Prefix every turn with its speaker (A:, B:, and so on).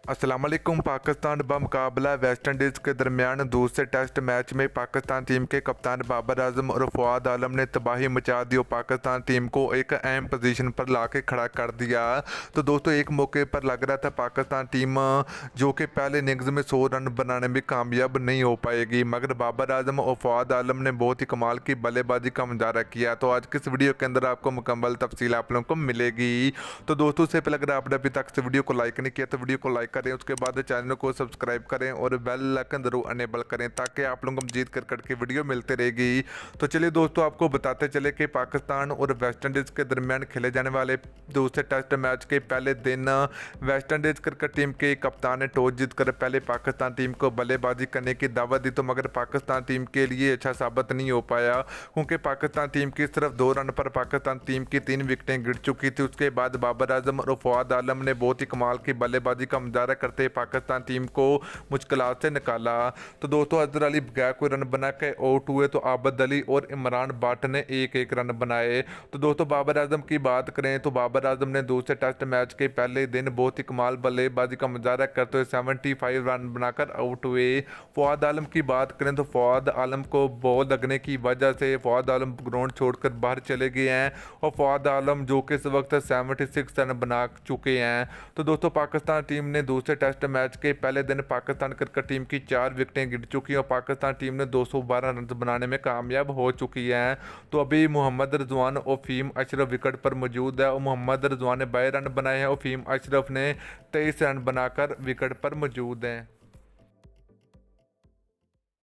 A: अस्सलाम वालेकुम। Pakistan बमुकाबला West Indies के दरमियान दूसरे टेस्ट मैच में पाकिस्तान टीम के कप्तान बाबर आजम और फवाद आलम ने तबाही मचा दी और पाकिस्तान टीम को एक अहम पोजीशन पर ला के खड़ा कर दिया। तो दोस्तों, एक मौके पर लग रहा था पाकिस्तान टीम जो कि पहले इनिंग्स में 100 रन बनाने में कामयाब नहीं हो पाएगी, मगर बाबर आजम और फवाद आलम ने बहुत ही कमाल की बल्लेबाजी का मुजाहरा किया। तो आज की इस वीडियो के अंदर आपको मुकम्मल तफसील आप लोगों को मिलेगी। तो दोस्तों, उससे पहले अगर आपने अभी तक इस वीडियो को लाइक नहीं किया तो वीडियो को लाइक करें, उसके बाद चैनल को सब्सक्राइब करें और बेल आइकन जरूर अनेबल करें ताकि आप लोगों को मजीद कर की वीडियो मिलती रहेगी। तो चलिए दोस्तों, आपको बताते चले कि पाकिस्तान और वेस्ट इंडीज़ के दरमियान खेले जाने वाले दूसरे टेस्ट मैच के पहले दिन वेस्ट इंडीज़ क्रिकेट टीम के कप्तान ने टॉस जीतकर पहले पाकिस्तान टीम को बल्लेबाजी करने की दावत दी। तो मगर पाकिस्तान टीम के लिए अच्छा साबित नहीं हो पाया, क्योंकि पाकिस्तान टीम की सिर्फ 2 रन पर पाकिस्तान टीम की 3 विकेटें गिर चुकी थी। उसके बाद बाबर आजम और फवाद आलम ने बहुत ही कमाल की बल्लेबाजी का मुजाहरा करते पाकिस्तान टीम को मुश्किलात से निकाला। तो दोस्तों, अजहर अली बगैर कोई रन बना के आउट हुए, तो आबद अली और इमरान भट्ट ने एक एक रन बनाए। तो दोस्तों, बाबर आजम की बात करें तो बाबर आजम ने दूसरे टेस्ट मैच के पहले दिन बहुत ही कमाल बल्लेबाजी का मुजाहरा करते हुए 75 रन बनाकर आउट हुए। फवाद आलम की बात करें तो फवाद आलम को बॉल लगने की वजह से फवाद आलम ग्राउंड छोड़कर बाहर चले गए हैं और फवाद आलम जो कि इस वक्त 76 रन बना चुके हैं। तो दोस्तों, पाकिस्तान टीम ने दूसरे टेस्ट मैच के पहले दिन पाकिस्तान क्रिकेट टीम की 4 विकेटें गिर चुकी हैं और पाकिस्तान टीम ने 212 रन बनाने में कामयाब हो चुकी है। तो अभी मोहम्मद रिजवान और फहीम अशरफ विकेट पर मौजूद है और मोहम्मद रिजवान ने 22 रन बनाए हैं और फहीम अशरफ ने 23 रन बनाकर विकेट पर मौजूद हैं।